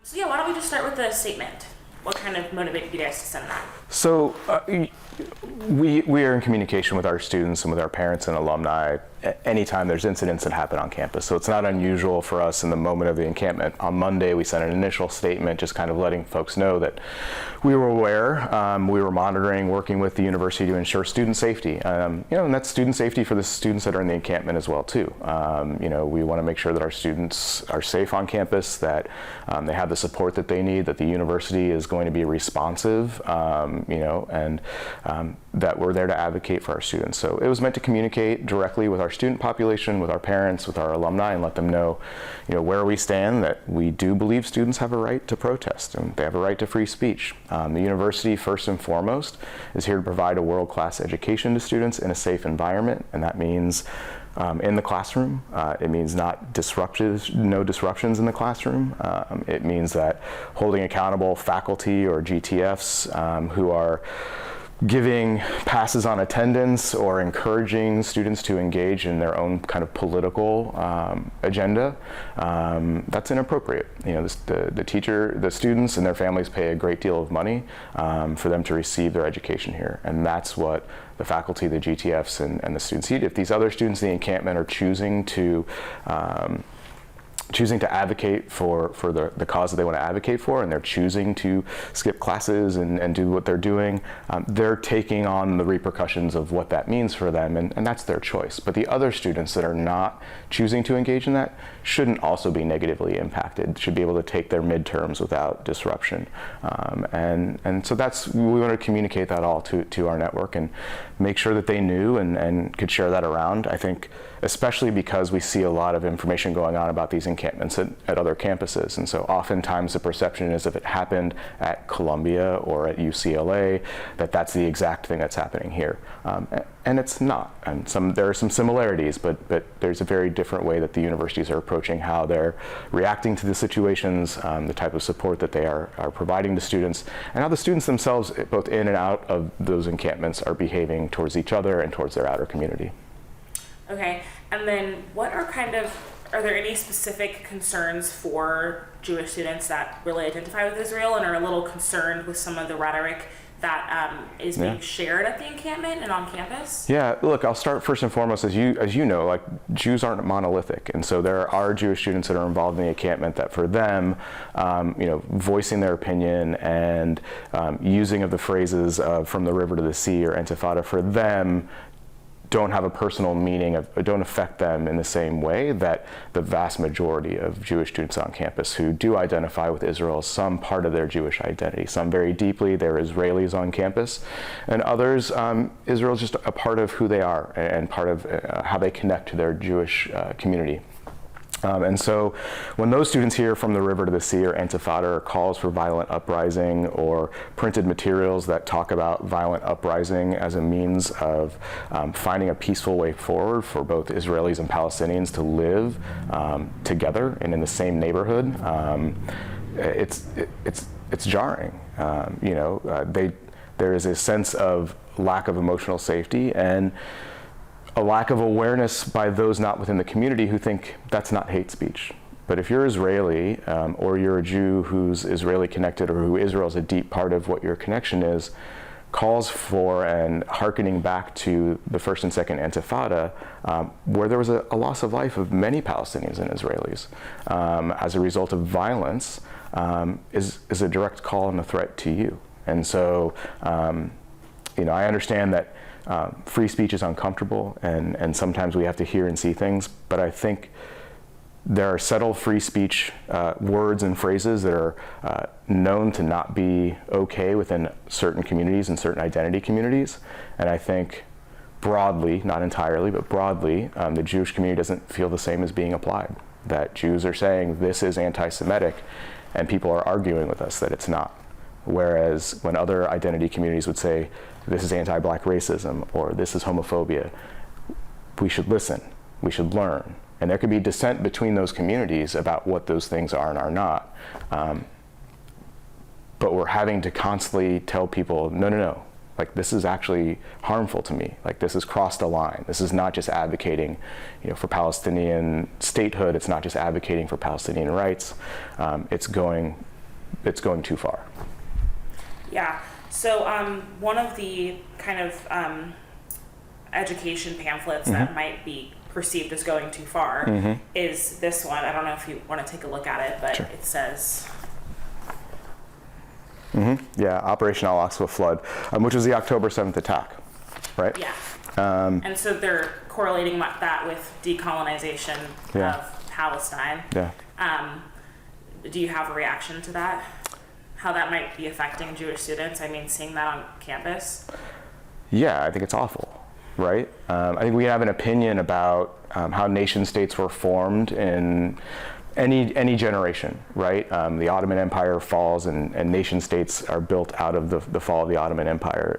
So yeah, why don't we just start with the statement? What kind of motivated you guys to send that? So we are in communication with our students and with our parents and alumni anytime there's incidents that happen on campus. So it's not unusual for us in the moment of the encampment. On Monday, we sent an initial statement just kind of letting folks know that we were aware, we were monitoring, working with the university to ensure student safety. And that's student safety for the students that are in the encampment as well too. We want to make sure that our students are safe on campus, that they have the support that they need, that the university is going to be responsive, and that we're there to advocate for our students. So it was meant to communicate directly with our student population, with our parents, with our alumni, and let them know, where we stand, that we do believe students have a right to protest and they have a right to free speech. The university, first and foremost, is here to provide a world-class education to students in a safe environment, and that means in the classroom. It means no disruptions in the classroom. It means that holding accountable faculty or GTFs who are giving passes on attendance or encouraging students to engage in their own kind of political agenda, that's inappropriate. The students and their families pay a great deal of money for them to receive their education here, and that's what the faculty, the GTFs, and the students need. If these other students in the encampment are choosing to advocate for the cause that they want to advocate for, and they're choosing to skip classes and do what they're doing, they're taking on the repercussions of what that means for them, and that's their choice. But the other students that are not choosing to engage in that shouldn't also be negatively impacted, should be able to take their midterms without disruption. And so we want to communicate that all to our network and make sure that they knew and could share that around. I think especially because we see a lot of information going on about these encampments at other campuses. And so oftentimes the perception is if it happened at Columbia or at UCLA, that's the exact thing that's happening here. And it's not. And there are some similarities, but there's a very different way that the universities are approaching how they're reacting to the situations, the type of support that they are providing to students, and how the students themselves, both in and out of those encampments, are behaving towards each other and towards their outer community. Okay, and then are there any specific concerns for Jewish students that really identify with Israel and are a little concerned with some of the rhetoric that is being shared at the encampment and on campus? Yeah, look, I'll start first and foremost, as you know, like Jews aren't monolithic, and so there are Jewish students that are involved in the encampment that for them, voicing their opinion and using of the phrases from the river to the sea or Intifada, for them don't have a personal meaning, don't affect them in the same way that the vast majority of Jewish students on campus who do identify with Israel as some part of their Jewish identity. Some very deeply, they're Israelis on campus, and others, Israel is just a part of who they are and part of how they connect to their Jewish community. And so when those students hear from the river to the sea or Intifada or calls for violent uprising or printed materials that talk about violent uprising as a means of finding a peaceful way forward for both Israelis and Palestinians to live together and in the same neighborhood, it's jarring. There is a sense of lack of emotional safety and a lack of awareness by those not within the community who think that's not hate speech. But if you're Israeli, or you're a Jew who's Israeli connected, or who Israel is a deep part of what your connection is, calls for and hearkening back to the first and second Intifada, where there was a loss of life of many Palestinians and Israelis as a result of violence, is a direct call and a threat to you. And so, I understand that free speech is uncomfortable, and sometimes we have to hear and see things, but I think there are settled free speech words and phrases that are known to not be okay within certain communities and certain identity communities. And I think broadly, not entirely, but broadly, the Jewish community doesn't feel the same as being applied. That Jews are saying this is anti-Semitic, and people are arguing with us that it's not. Whereas when other identity communities would say, this is anti-black racism, or this is homophobia, we should listen, we should learn. And there could be dissent between those communities about what those things are and are not. But we're having to constantly tell people, no, like this is actually harmful to me. Like this has crossed a line. This is not just advocating, for Palestinian statehood. It's not just advocating for Palestinian rights. It's going it's going too far. Yeah. So one of the kind of education pamphlets that might be perceived as going too far is this one. I don't know if you want to take a look at it, but Sure. it says... Yeah, Operation Al-Aqsa Flood, which was the October 7th attack, right? Yeah. And so they're correlating that with decolonization of Palestine. Yeah. Do you have a reaction to that? How that might be affecting Jewish students? I mean, seeing that on campus? Yeah, I think it's awful, right? I think we have an opinion about how nation states were formed in any generation, right? The Ottoman Empire falls, and nation states are built out of the fall of the Ottoman Empire.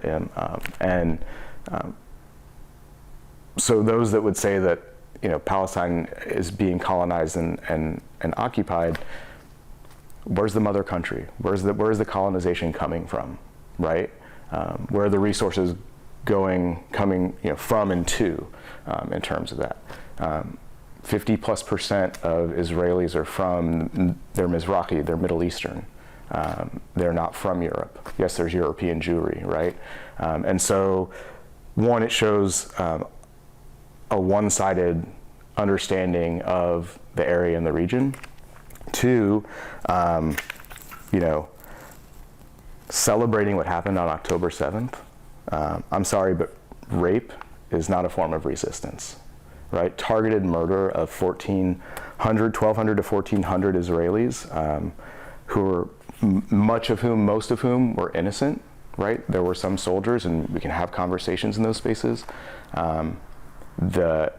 So those that would say that, you know, Palestine is being colonized and occupied, where's the mother country? Where's the colonization coming from, right? Where are the resources coming, you know, from and to, in terms of that? 50+% of Israelis are they're Mizrahi, they're Middle Eastern. They're not from Europe. Yes, there's European Jewry, right? And so, one, it shows a one-sided understanding of the area and the region. Two, you know, celebrating what happened on October 7th. I'm sorry, but rape is not a form of resistance. Right, targeted murder of 1,200 to 1,400 Israelis, who were most of whom were innocent. Right, there were some soldiers, and we can have conversations in those spaces. The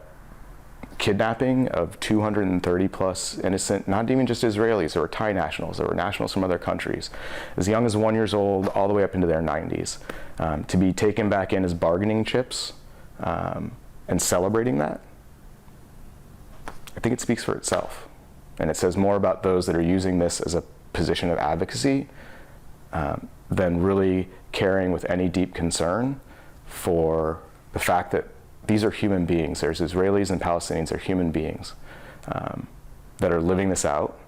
kidnapping of 230 plus innocent, not even just Israelis, there were Thai nationals, there were nationals from other countries, as young as 1 year old, all the way up into their 90s, to be taken back in as bargaining chips, and celebrating that. I think it speaks for itself, and it says more about those that are using this as a position of advocacy than really caring with any deep concern for the fact that these are human beings. There's Israelis and Palestinians, they're human beings that are living this out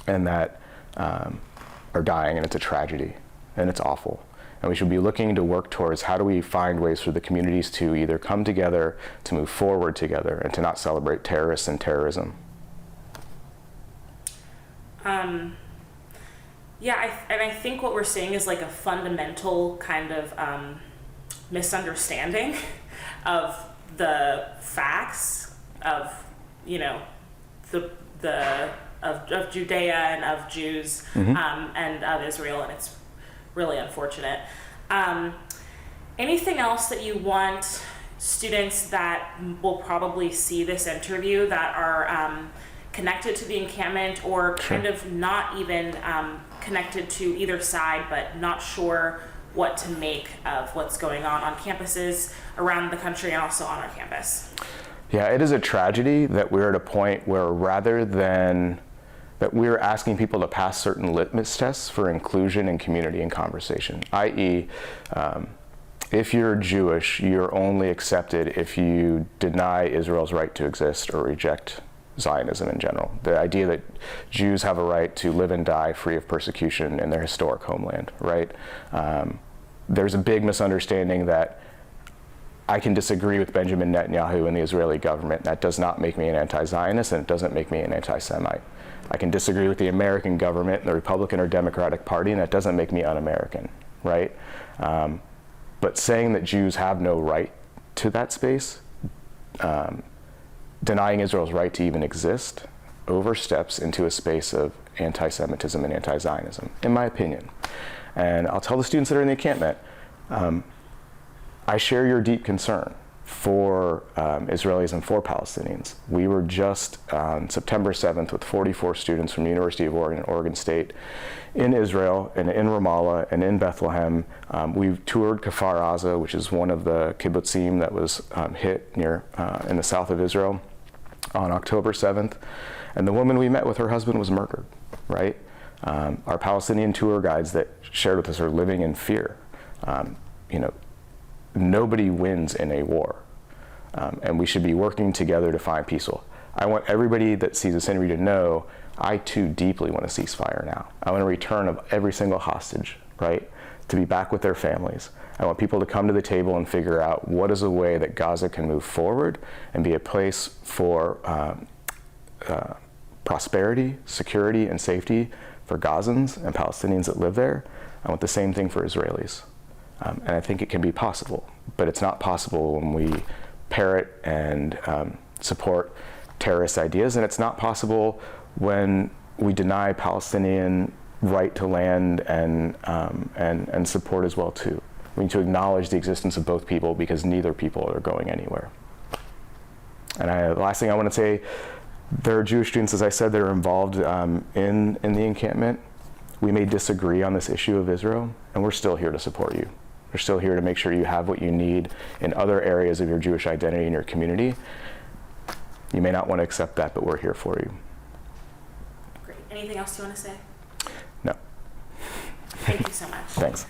and that are dying, and it's a tragedy, and it's awful. And we should be looking to work towards how do we find ways for the communities to either come together, to move forward together, and to not celebrate terrorists and terrorism. I think what we're seeing is like a fundamental kind of misunderstanding of the facts of, you know, of Judea and of Jews and of Israel, and it's really unfortunate. Anything else that you want students that will probably see this interview that are connected to the encampment, or kind of not even connected to either side, but not sure what to make of what's going on campuses around the country and also on our campus? Yeah, it is a tragedy that we're at a point where rather than that we're asking people to pass certain litmus tests for inclusion and community and conversation, i.e., if you're Jewish, you're only accepted if you deny Israel's right to exist or reject Zionism in general. The idea that Jews have a right to live and die free of persecution in their historic homeland, right? There's a big misunderstanding that I can disagree with Benjamin Netanyahu and the Israeli government. That does not make me an anti-Zionist, and it doesn't make me an anti-Semite. I can disagree with the American government and the Republican or Democratic Party, and that doesn't make me un-American, right? But saying that Jews have no right to that space, denying Israel's right to even exist, oversteps into a space of anti-Semitism and anti-Zionism, in my opinion. And I'll tell the students that are in the encampment, I share your deep concern for Israelis and for Palestinians. We were just on September 7th with 44 students from the University of Oregon and Oregon State in Israel and in Ramallah and in Bethlehem. We toured Kfar Aza, which is one of the kibbutzim that was hit near in the south of Israel on October 7th. And the woman we met with, her husband was murdered, right? Our Palestinian tour guides that shared with us are living in fear. You know, nobody wins in a war, and we should be working together to find peace. I want everybody that sees this interview to know I too deeply want a ceasefire now. I want a return of every single hostage, right? To be back with their families. I want people to come to the table and figure out what is a way that Gaza can move forward and be a place for prosperity, security, and safety for Gazans and Palestinians that live there. I want the same thing for Israelis. And I think it can be possible, but it's not possible when we parrot and support terrorist ideas, and it's not possible when we deny Palestinian right to land and support as well too. We need to acknowledge the existence of both people because neither people are going anywhere. And the last thing I want to say, there are Jewish students, as I said, that are involved in the encampment. We may disagree on this issue of Israel, and we're still here to support you. We're still here to make sure you have what you need in other areas of your Jewish identity in your community. You may not want to accept that, but we're here for you. Great. Anything else you want to say? No. Thank you so much. Thanks.